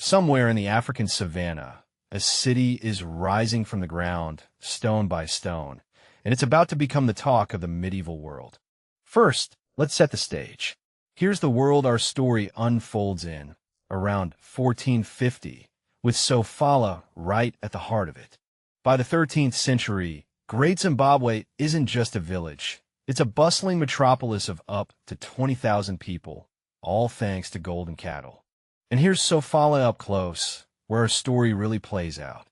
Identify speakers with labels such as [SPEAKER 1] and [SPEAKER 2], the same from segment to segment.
[SPEAKER 1] Somewhere in the African savanna, a city is rising from the ground, stone by stone, and it's about to become the talk of the medieval world. First, let's set the stage. Here's the world our story unfolds in, around 1450, with Sofala right at the heart of it. By the 13th century, Great Zimbabwe isn't just a village. It's a bustling metropolis of up to 20,000 people, all thanks to gold and cattle. And here's Sofala up close, where our story really plays out.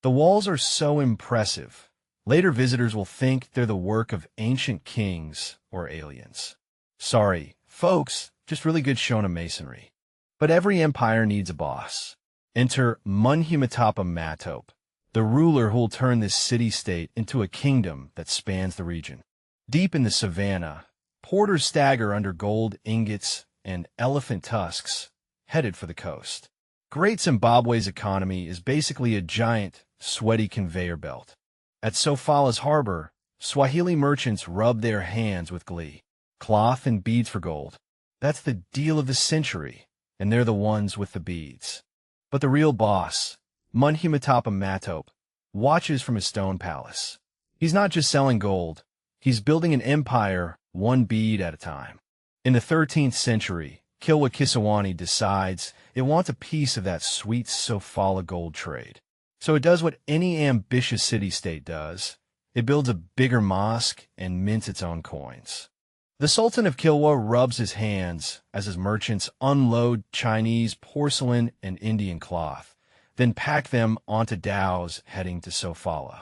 [SPEAKER 1] The walls are so impressive, later visitors will think they're the work of ancient kings or aliens. Sorry, folks, just really good Shona masonry. But every empire needs a boss. Enter Mutapa Resistance, the ruler who'll turn this city-state into a kingdom that spans the region. Deep in the savannah, porters stagger under gold ingots and elephant tusks, headed for the coast. Great Zimbabwe's economy is basically a giant, sweaty conveyor belt. At Sofala's harbor, Swahili merchants rub their hands with glee. Cloth and beads for gold. That's the deal of the century, and they're the ones with the beads. But the real boss, Mutapa Resistance, watches from his stone palace. He's not just selling gold, he's building an empire, one bead at a time. In the 13th century, Kilwa decides it wants a piece of that sweet Sofala gold trade. So it does what any ambitious city-state does. It builds a bigger mosque and mints its own coins. The Sultan of Kilwa rubs his hands as his merchants unload Chinese porcelain and Indian cloth, then pack them onto dhows heading to Sofala.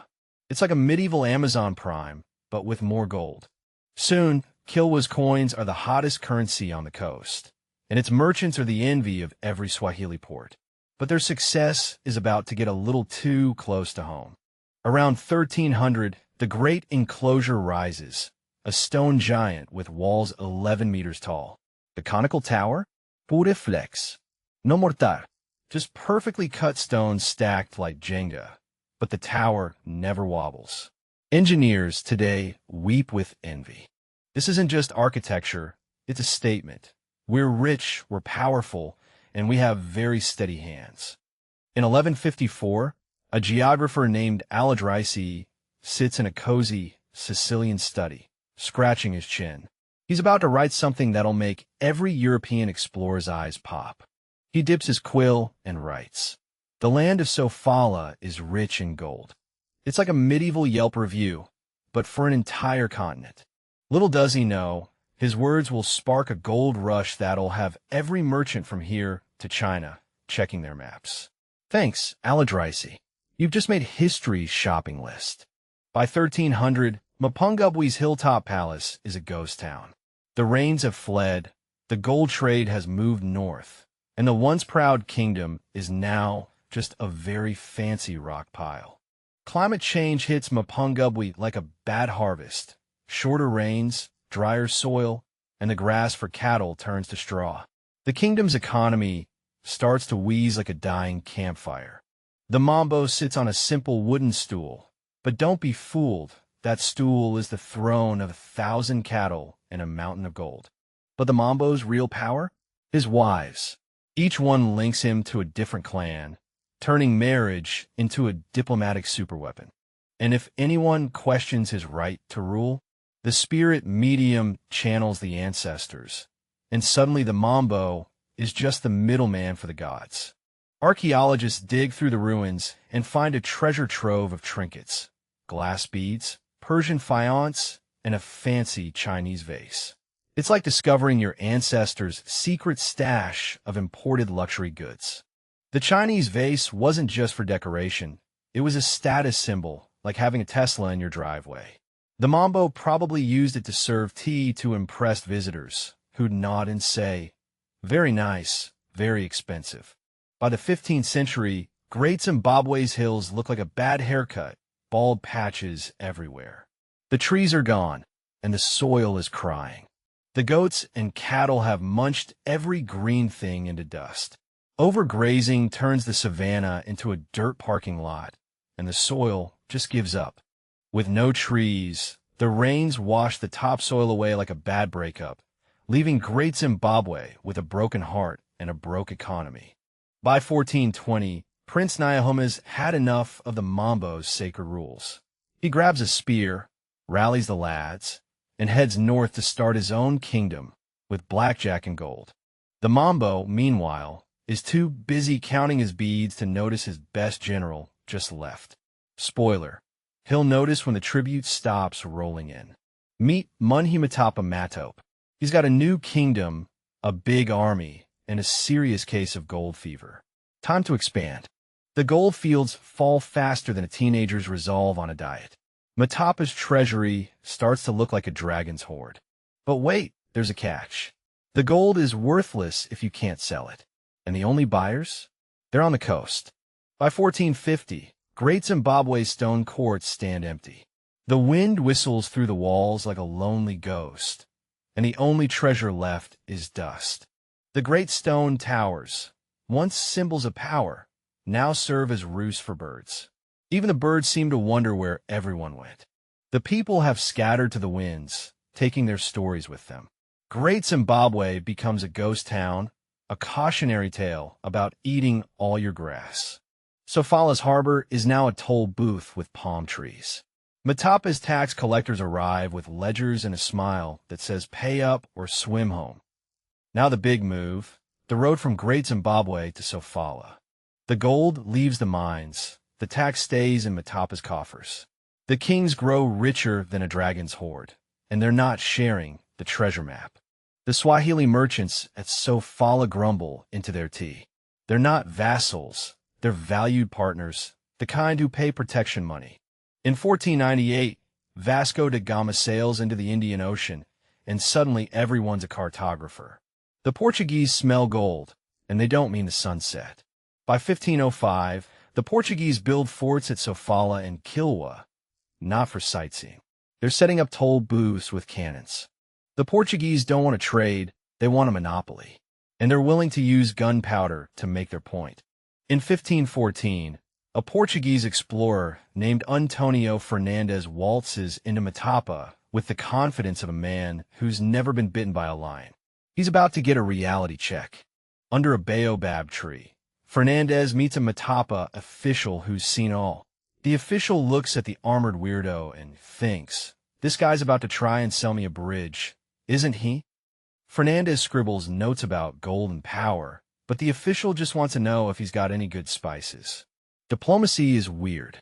[SPEAKER 1] It's like a medieval Amazon Prime, but with more gold. Soon, Kilwa's coins are the hottest currency on the coast, and its merchants are the envy of every Swahili port. But their success is about to get a little too close to home. Around 1300, the Great Enclosure rises, a stone giant with walls 11 meters tall. The conical tower? Pure flex. No mortar. Just perfectly cut stones stacked like Jenga. But the tower never wobbles. Engineers today weep with envy. This isn't just architecture, it's a statement. We're rich, we're powerful, and we have very steady hands. In 1154, a geographer named Al-Idrisi sits in a cozy Sicilian study, scratching his chin. He's about to write something that'll make every European explorer's eyes pop. He dips his quill and writes, "The land of Sofala is rich in gold." It's like a medieval Yelp review, but for an entire continent. Little does he know, his words will spark a gold rush that'll have every merchant from here to China checking their maps. Thanks, Al-Idrisi. You've just made history's shopping list. By 1300, Mapungubwe's hilltop palace is a ghost town. The rains have fled, the gold trade has moved north, and the once proud kingdom is now just a very fancy rock pile. Climate change hits Mapungubwe like a bad harvest. Shorter rains, drier soil, and the grass for cattle turns to straw. The kingdom's economy starts to wheeze like a dying campfire. The Mambo sits on a simple wooden stool, but don't be fooled. That stool is the throne of 1,000 cattle and a mountain of gold. But the Mambo's real power? His wives. Each one links him to a different clan, turning marriage into a diplomatic superweapon. And if anyone questions his right to rule, the spirit medium channels the ancestors, and suddenly the Mambo is just the middleman for the gods. Archaeologists dig through the ruins and find a treasure trove of trinkets, glass beads, Persian faience, and a fancy Chinese vase. It's like discovering your ancestors' secret stash of imported luxury goods. The Chinese vase wasn't just for decoration. It was a status symbol, like having a Tesla in your driveway. The Mambo probably used it to serve tea to impressed visitors, who'd nod and say, "Very nice, very expensive." By the 15th century, Great Zimbabwe's hills look like a bad haircut, bald patches everywhere. The trees are gone, and the soil is crying. The goats and cattle have munched every green thing into dust. Overgrazing turns the savannah into a dirt parking lot, and the soil just gives up. With no trees, the rains wash the topsoil away like a bad breakup, leaving Great Zimbabwe with a broken heart and a broke economy. By 1420, Prince Nyahoma's had enough of the Mambo's sacred rules. He grabs a spear, rallies the lads, and heads north to start his own kingdom with blackjack and gold. The Mambo, meanwhile, is too busy counting his beads to notice his best general just left. Spoiler, he'll notice when the tribute stops rolling in. Meet Mutapa Matope. He's got a new kingdom, a big army, and a serious case of gold fever. Time to expand. The gold fields fall faster than a teenager's resolve on a diet. Mutapa's treasury starts to look like a dragon's hoard. But wait, there's a catch. The gold is worthless if you can't sell it. And the only buyers? They're on the coast. By 1450, Great Zimbabwe's stone courts stand empty. The wind whistles through the walls like a lonely ghost, and the only treasure left is dust. The great stone towers, once symbols of power, now serve as roosts for birds. Even the birds seem to wonder where everyone went. The people have scattered to the winds, taking their stories with them. Great Zimbabwe becomes a ghost town, a cautionary tale about eating all your grass. Sofala's harbor is now a toll booth with palm trees. Mutapa's tax collectors arrive with ledgers and a smile that says pay up or swim home. Now the big move, the road from Great Zimbabwe to Sofala. The gold leaves the mines, the tax stays in Mutapa's coffers. The kings grow richer than a dragon's hoard, and they're not sharing the treasure map. The Swahili merchants at Sofala grumble into their tea. They're not vassals, they're valued partners, the kind who pay protection money. In 1498, Vasco da Gama sails into the Indian Ocean, and suddenly everyone's a cartographer. The Portuguese smell gold, and they don't mean the sunset. By 1505, the Portuguese build forts at Sofala and Kilwa, not for sightseeing. They're setting up toll booths with cannons. The Portuguese don't want to trade, they want a monopoly, and they're willing to use gunpowder to make their point. In 1514, a Portuguese explorer named António Fernandes waltzes into Mutapa with the confidence of a man who's never been bitten by a lion. He's about to get a reality check. Under a baobab tree, Fernandes meets a Mutapa official who's seen all. The official looks at the armored weirdo and thinks, this guy's about to try and sell me a bridge, isn't he? Fernandes scribbles notes about gold and power, but the official just wants to know if he's got any good spices. Diplomacy is weird.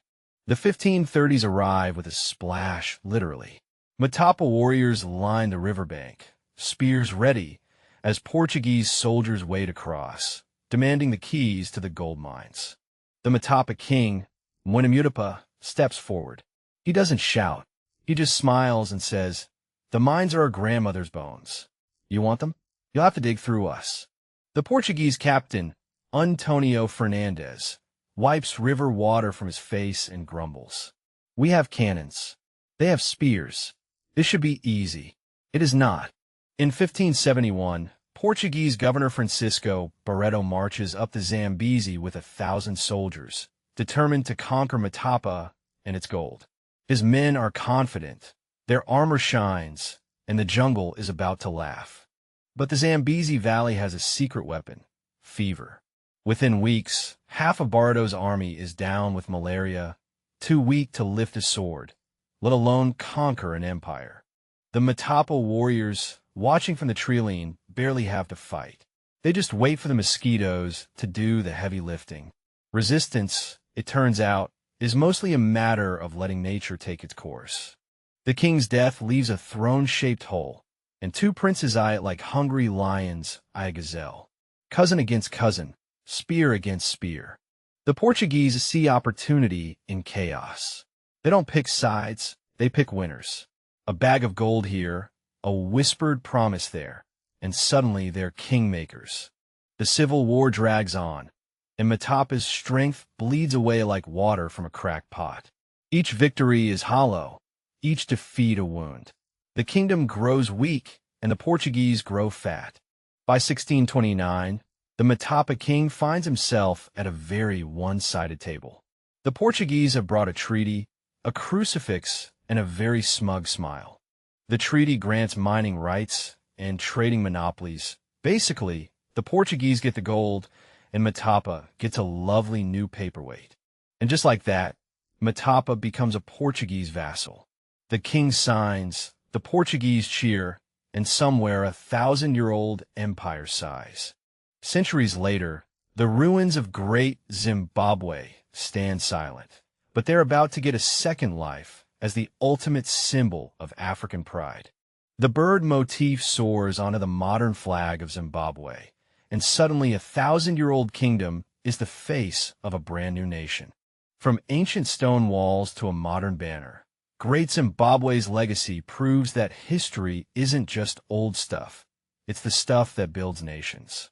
[SPEAKER 1] The 1530s arrive with a splash, literally. Mutapa warriors line the riverbank, spears ready, as Portuguese soldiers wade across, demanding the keys to the gold mines. The Mutapa king, Mutapa, steps forward. He doesn't shout. He just smiles and says, the mines are our grandmother's bones. You want them? You'll have to dig through us. The Portuguese captain, António Fernandes, wipes river water from his face and grumbles. We have cannons. They have spears. This should be easy. It is not. In 1571, Portuguese Governor Francisco Barreto marches up the Zambezi with 1,000 soldiers, determined to conquer Mutapa and its gold. His men are confident. Their armor shines, and the jungle is about to laugh. But the Zambezi Valley has a secret weapon, fever. Within weeks, half of Barreto's army is down with malaria, too weak to lift a sword, let alone conquer an empire. The Mutapa warriors, watching from the treeline, barely have to fight. They just wait for the mosquitoes to do the heavy lifting. Resistance, it turns out, is mostly a matter of letting nature take its course. The king's death leaves a throne-shaped hole, and two princes eye it like hungry lions eye a gazelle. Cousin against cousin, spear against spear. The Portuguese see opportunity in chaos. They don't pick sides, they pick winners. A bag of gold here, a whispered promise there, and suddenly they're kingmakers. The civil war drags on, and Mutapa's strength bleeds away like water from a cracked pot. Each victory is hollow, each defeat a wound. The kingdom grows weak, and the Portuguese grow fat. By 1629, the Mutapa king finds himself at a very one-sided table. The Portuguese have brought a treaty, a crucifix, and a very smug smile. The treaty grants mining rights and trading monopolies. Basically, the Portuguese get the gold, and Mutapa gets a lovely new paperweight. And just like that, Mutapa becomes a Portuguese vassal. The king signs, the Portuguese cheer, and somewhere 1,000-year-old empire sighs. Centuries later, the ruins of Great Zimbabwe stand silent, but they're about to get a second life as the ultimate symbol of African pride. The bird motif soars onto the modern flag of Zimbabwe, and suddenly a 1,000-year-old kingdom is the face of a brand new nation. From ancient stone walls to a modern banner, Great Zimbabwe's legacy proves that history isn't just old stuff. It's the stuff that builds nations.